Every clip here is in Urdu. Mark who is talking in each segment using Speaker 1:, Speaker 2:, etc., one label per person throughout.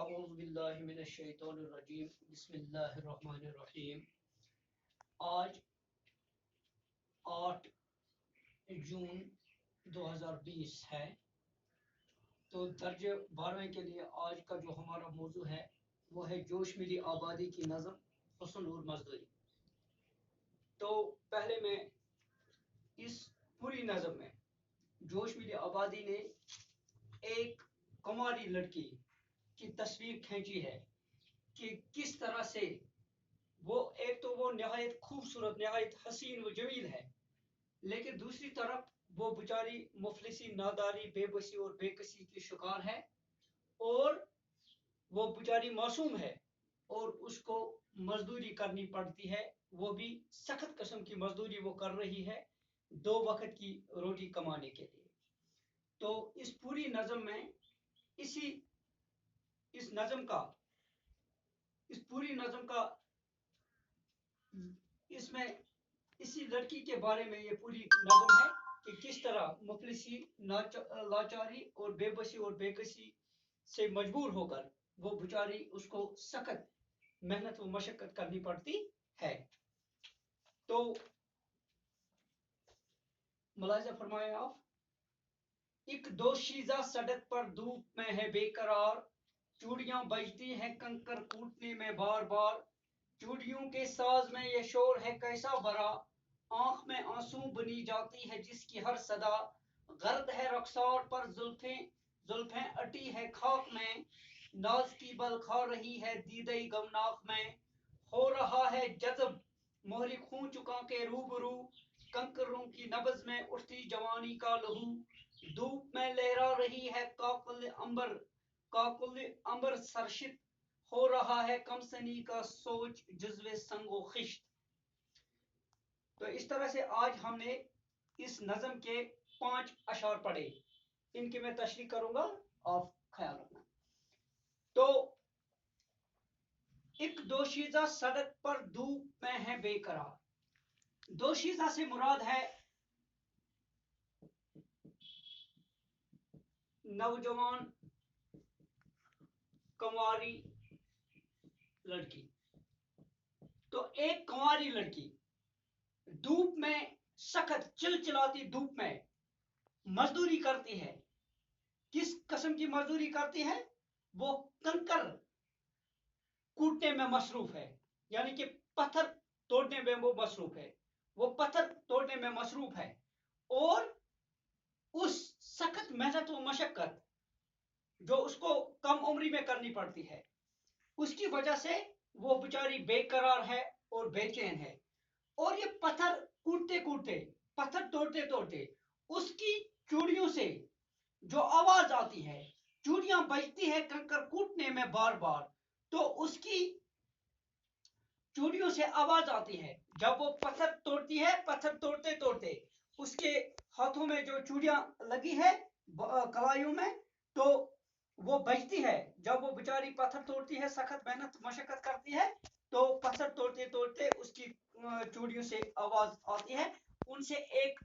Speaker 1: اعوذ باللہ من الشیطان الرجیم بسم اللہ الرحمن الرحیم۔ آج 8 جون 2020 ہے، تو درج 12 کے لیے آج کا جو ہمارا موضوع ہے وہ ہے جوش ملی آبادی کی نظم، حسن اور مزدوری۔ تو پہلے میں اس پوری نظم میں جوش ملی آبادی نے ایک کماری لڑکی کی تصویر کھینچی ہے کہ کس طرح سے وہ نہایت خوبصورت، نہایت حسین و جمیل ہے، لیکن دوسری طرف وہ بیچاری مفلسی، ناداری، بے بسی اور بے کسی کی شکار ہے، اور وہ بیچاری معصوم ہے اور اس کو مزدوری کرنی پڑتی ہے، وہ بھی سخت قسم کی مزدوری وہ کر رہی ہے 2 وقت کی روٹی کمانے کے لیے۔ تو اس پوری نظم میں اسی لڑکی کے بارے میں یہ پوری نظم ہے کہ کس طرح مفلسی، لاچاری اور بے بسی اور بے کسی سے مجبور ہو کر وہ بیچاری اس کو سخت محنت و مشقت کرنی پڑتی ہے۔ تو ملاحظہ فرمائیں آپ، ایک دوشیزہ سڑک پر دھوپ میں ہے بے قرار، چوڑیاں بجتی ہیں کنکر کوٹنے میں بار بار، چوڑیوں کے ساز میں یہ شور ہے کیسا بھرا، آنکھ میں آنسو بنی جاتی ہے جس کی ہر صدا، غرد ہے رخسار پر زلفیں اٹی ہے خاک میں، ناز کی بل کھا رہی ہے دیدہ غمناک میں، ہو رہا ہے جذب محرک ہوں چکا کے روبرو، کنکروں کی نبض میں اٹھتی جوانی کا لہو، دھوپ میں لہرا رہی ہے کاکل امبر سرشت، ہو رہا ہے کم سنی کا سوچ جزو سنگ و خشت۔ تو اس طرح سے آج ہم نے اس نظم کے 5 اشعار پڑھے، ان کی میں تشریح کروں گا، آپ خیال رکھنا۔ تو ایک دوشیزہ سڑک پر دھوپ میں ہے بے قرار، دوشیزہ سے مراد ہے نوجوان کنواری لڑکی۔ تو ایک کنواری لڑکی دھوپ میں، سخت چلچلاتی دھوپ میں مزدوری کرتی ہے۔ کس قسم کی مزدوری کرتی ہے؟ وہ کنکر کوٹنے میں مصروف ہے، یعنی کہ پتھر توڑنے میں وہ مصروف ہے، وہ پتھر توڑنے میں مصروف ہے، اور اس سخت محنت و مشقت جو اس کو کم عمری میں کرنی پڑتی ہے، اس کی وجہ سے وہ بیچاری بے قرار ہے اور بے چین ہے، اور یہ پتھر کوٹتے کوٹتے، پتھر توڑتے توڑتے اس کی چوڑیوں سے جو آواز آتی ہے، چوڑیاں بجتی ہے کنکر کوٹنے میں بار بار، تو اس کی چوڑیوں سے آواز آتی ہے جب وہ پتھر توڑتی ہے، پتھر توڑتے توڑتے اس کے ہاتھوں میں جو چوڑیاں لگی ہے کلائیوں میں، تو وہ بجتی ہے جب وہ بیچاری پتھر توڑتی ہے، سخت محنت مشقت کرتی ہے، تو پتھر توڑتے توڑتے اس کی چوڑیوں سے آواز آتی ہے، ان سے ایک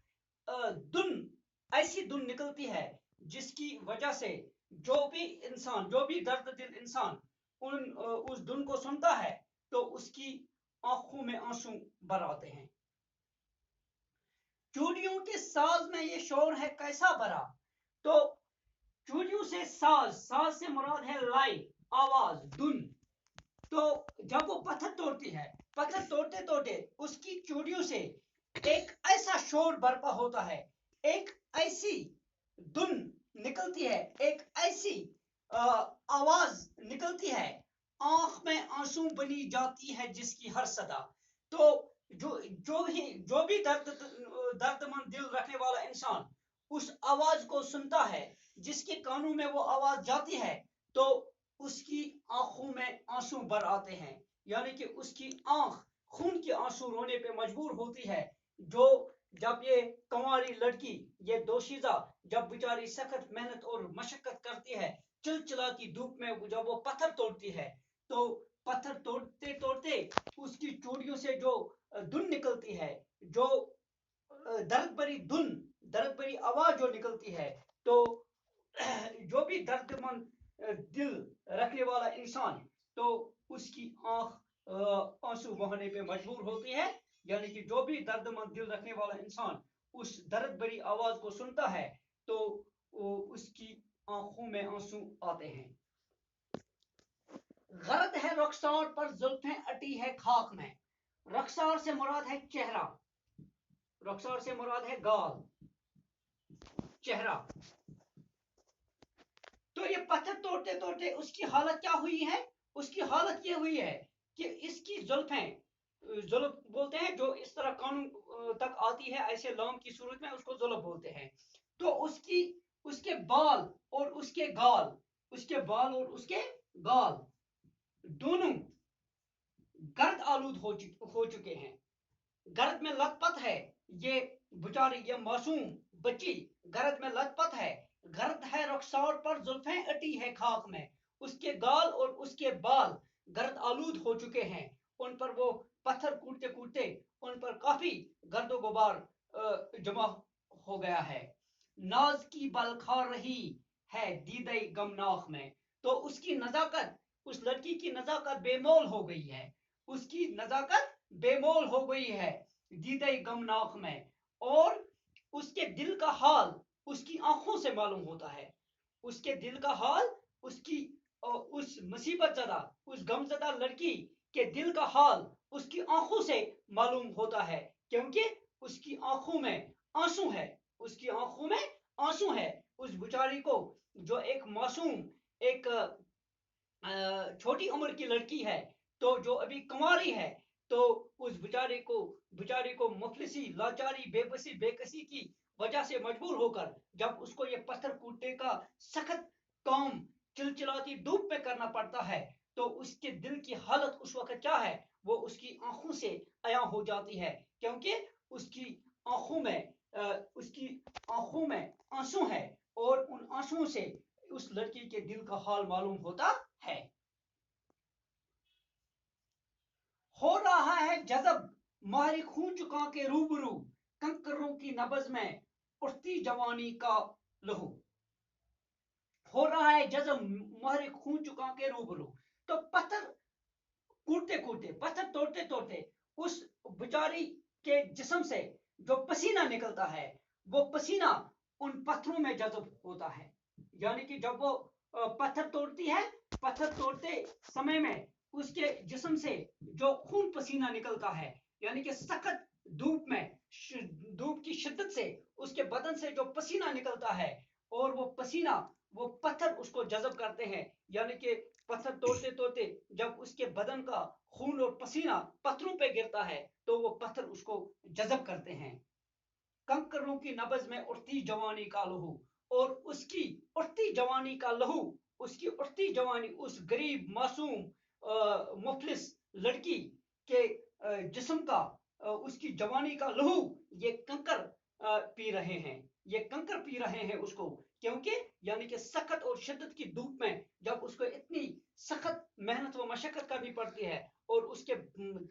Speaker 1: ایسی دن نکلتی ہے جس کی وجہ سے جو بھی درد دل انسان اس دن کو سنتا ہے تو اس کی آنکھوں میں آنسو بھر آتے ہیں۔ چوڑیوں کے ساز میں یہ شور ہے کیسا بھرا، تو چوڑیوں سے ساز سے مراد ہے لائی، آواز، دن۔ تو جب وہ پتھر توڑتی ہے، پتھر توڑتے توڑتے اس کی چوڑیوں سے ایک ایسا شور برپا ہوتا ہے، ایک ایسی دن نکلتی ہے، ایک ایسی آواز نکلتی ہے، آنکھ میں آنسو بنی جاتی ہے جس کی ہر صدا۔ تو جو بھی درد مند دل رکھنے والا انسان اس آواز کو سنتا ہے، جس کے کانوں میں وہ آواز جاتی ہے، تو اس کی آنکھوں میں آنسو بھر آتے ہیں، یعنی کہ اس کی آنکھ خون کے آنسو رونے پہ مجبور ہوتی ہے۔ جب یہ کنواری لڑکی، یہ دوشیزہ جب بیچاری سخت محنت اور مشقت کرتی ہے، چلچلاتی دھوپ میں جب وہ پتھر توڑتی ہے، تو پتھر توڑتے توڑتے اس کی چوڑیوں سے جو دھن نکلتی ہے، جو درد بری آواز جو نکلتی ہے، تو جو بھی درد مند دل رکھنے والا انسان تو اس کی آنکھ آنسو بہانے پہ مجبور ہوتی ہے، یعنی کہ جو بھی درد مند دل رکھنے والا انسان اس درد بھری آواز کو سنتا ہے تو اس کی آنکھوں میں آنسو آتے ہیں۔ غرض ہے رخسار پر زلفیں اٹی ہے خاک میں، رخسار سے مراد ہے چہرہ، رخسار سے مراد ہے گال، چہرہ۔ تو یہ پتھر توڑتے توڑتے اس کی حالت کیا ہوئی ہے؟ اس کی حالت یہ ہوئی ہے کہ اس کی زلفیں، زلف بولتے ہیں جو اس طرح کانوں تک آتی ہے ایسے لام کی صورت میں، اس کو زلف بولتے ہیں۔ تو اس کے بال اور اس کے گال، اس کے بال اور اس کے گال دونوں گرد آلود ہو چکے ہیں، گرد میں لت پت ہے، یہ بیچاری یہ معصوم بچی گرد میں لت پت ہے، گرد ہے رخسار پر زلفیں اٹی ہے خاک میں، اس کے گال اور اس کے بال گرد آلود ہو چکے ہیں، ان پر وہ پتھر کوٹتے کوٹتے ان پر کافی گرد و غبار جمع ہو گیا ہے۔ ناز کی بل کھا رہی ہے دیدے غمناک میں، تو اس کی نزاکت، اس لڑکی کی نزاکت بے مول ہو گئی ہے، اس کی نزاکت بے مول ہو گئی ہے دیدے غمناک میں، اور اس کے دل کا حال اس کی آنکھوں سے معلوم ہوتا ہے، اس کے دل کا حال اس مصیبت زدہ، اس غم زدہ لڑکی کے دل کا حال اس کی آنکھوں سے معلوم ہوتا ہے، کیونکہ اس کی آنکھوں میں آنسو ہے، اس کی آنکھوں میں آنسو ہے۔ اس بیچاری کو جو ایک معصوم، ایک چھوٹی عمر کی لڑکی ہے، تو جو ابھی کنواری ہے، تو اس بیچاری کو مفلسی، لاچاری، بے بسی، بے کسی کی وجہ سے مجبور ہو کر جب اس کو یہ پتھر کوٹنے کا سخت کام چلچلاتی دھوپ میں کرنا پڑتا ہے تو اس کے دل کی حالت اس وقت کیا ہے؟ وہ اس کی آنکھوں سے عیاں ہو جاتی ہے، کیونکہ اس کی آنکھوں میں آنسو ہے، اور ان آنسوؤں سے اس لڑکی کے دل کا حال معلوم ہوتا ہے۔ ہو رہا ہے جذب ماری خون چکا کے روبرو، کنکروں کی نبض میں اٹھتی جوانی کا لہو۔ ہو رہا ہے جذب ماری خون چکا کے روبرو، تو پتھر کوٹتے کوٹتے، پتھر توڑتے توڑتے اس بیچاری کے جسم سے جو پسینہ نکلتا ہے، وہ پسینہ ان پتھروں میں جذب ہوتا ہے، یعنی کہ جب وہ پتھر توڑتی ہے، پتھر توڑتے سمے میں اس کے جسم سے جو خون پسینہ نکلتا ہے، یعنی کہ سخت دھوپ میں، دھوپ کی شدت سے اس کے بدن سے جو پسینہ نکلتا ہے، اور وہ پسینہ، وہ پتھر اس کو جذب کرتے ہیں، یعنی کہ پتھر توڑتے توڑتے جب اس کے بدن کا خون اور پسینہ پتھروں پہ گرتا ہے تو وہ پتھر اس کو جذب کرتے ہیں۔ کنکروں کی نبض میں اٹھتی جوانی کا لہو، اور اس کی اٹھتی جوانی کا لہو، اس کی اٹھتی جوانی اس غریب معصوم مفلس لڑکی کے جسم کا، اس کی جوانی کا لہو یہ کنکر پی رہے ہیں، یہ کنکر پی رہے ہیں اس کو، کیونکہ یعنی کہ سخت اور شدت کی دھوپ میں جب اس کو اتنی سخت محنت و مشقت کرنی پڑتی ہے اور اس کے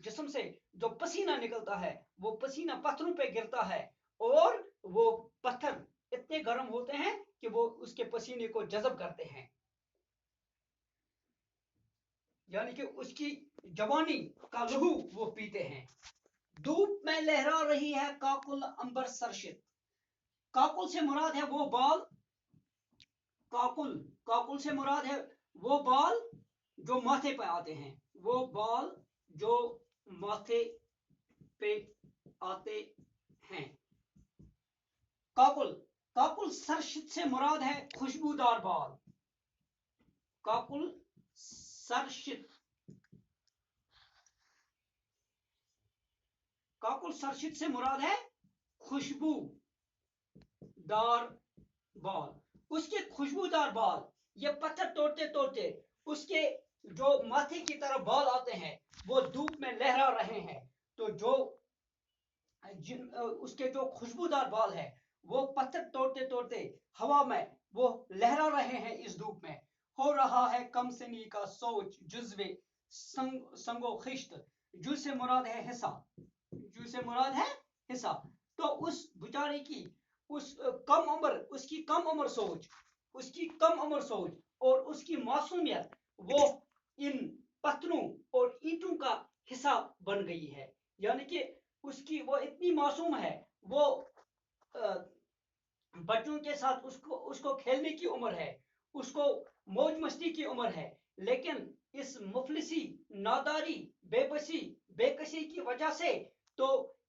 Speaker 1: جسم سے جو پسینہ نکلتا ہے وہ پسینہ پتھروں پہ گرتا ہے، اور وہ پتھر اتنے گرم ہوتے ہیں کہ وہ اس کے پسینے کو جذب کرتے ہیں، یعنی کہ اس کی جوانی کا لہو وہ پیتے ہیں۔ دھوپ میں لہرا رہی ہے کاکل امبر سرشت، کاکل سے مراد ہے وہ بال، کاکل سے مراد ہے وہ بال جو ماتھے پہ آتے ہیں، وہ بال جو ماتھے پہ آتے ہیں۔ کاکل سرشت سے مراد ہے خوشبودار بال، کاکل سرشت سے مراد ہے خوشبو دار بال، اس کے خوشبودار بال یہ پتھر توڑتے توڑتے اس کے جو ماتھے کی طرف بال آتے ہیں وہ دھوپ میں لہرا رہے ہیں، تو جو اس کے جو خوشبودار بال ہے وہ پتھر توڑتے توڑتے ہوا میں وہ لہرا رہے ہیں اس دھوپ میں۔ ہو رہا ہے کم سنی کا سوچ جزوے سنگو خشت، جو سے مراد ہے حصہ، جو سے مراد ہے حصہ، تو اس بیچاری کی اس کی کم عمر سوچ، اس کی کم عمر سوچ اور اس کی معصومیت وہ ان پتھروں اور اینٹوں کا حصہ بن گئی ہے. یعنی کہ اس کی وہ اتنی معصوم ہے، وہ بچوں کے ساتھ اس کو کھیلنے کی عمر ہے، اس کو موج مستی کی عمر ہے، لیکن اس مفلسی، ناداری، بے کسی کی وجہ سے تو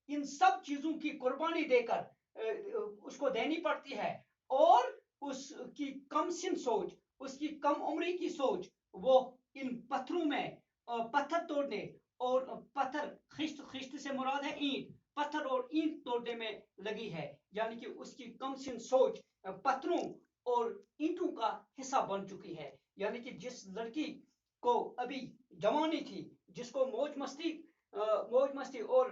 Speaker 1: ان سب چیزوں کی قربانی دے کر اس کو دینی پڑتی ہے. اور اس کی کم سن سوچ، اس کی کم عمری کی سوچ وہ ان پتھروں میں پتھر توڑنے اور پتھر، خشت سے مراد ہے اینٹ، پتھر اور اینٹ توڑنے میں لگی ہے. یعنی کہ اس کی کم سن سوچ پتھروں اور اینٹوں کا حصہ بن چکی ہے. یعنی کہ جس لڑکی کو ابھی جوانی تھی، جس کو موج مستی اور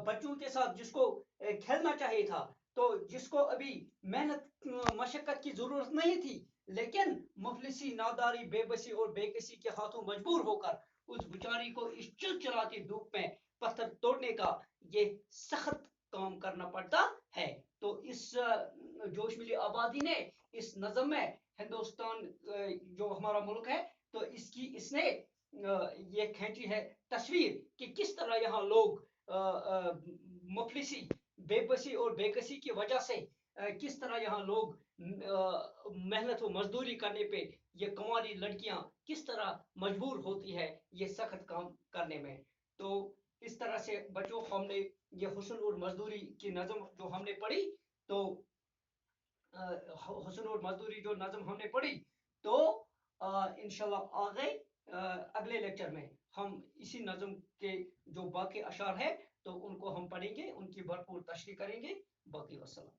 Speaker 1: بچوں کے ساتھ جس کو کھیلنا چاہیے تھا، تو جس کو ابھی محنت مشقت کی ضرورت نہیں تھی، لیکن مفلسی، ناداری، بے بسی اور بے کسی کے ہاتھوں مجبور ہو کر اس بیچاری کو اس چلچلاتی دھوپ میں پتھر توڑنے کا یہ سخت کام کرنا پڑتا ہے. تو اس جوش ملی آبادی نے اس نظم میں ہندوستان جو ہمارا ملک ہے، تو اس نے یہ کھینچی ہے تصویر کہ کس طرح یہاں لوگ مفلسی، بے بسی اور بے کسی کی وجہ سے کس طرح یہاں لوگ محنت و مزدوری کرنے پہ یہ کنواری لڑکیاں کس طرح مجبور ہوتی ہے یہ سخت کام کرنے میں. تو اس طرح سے بچوں، ہم نے یہ حسن اور مزدوری کی نظم جو ہم نے پڑھی، تو حسن اور مزدوری جو نظم ہم نے پڑھی، تو انشاءاللہ آگے اگلے لیکچر میں ہم اسی نظم کے جو باقی اشعار ہے تو ان کو ہم پڑھیں گے، ان کی بھرپور تشریح کریں گے. باقی وسلام.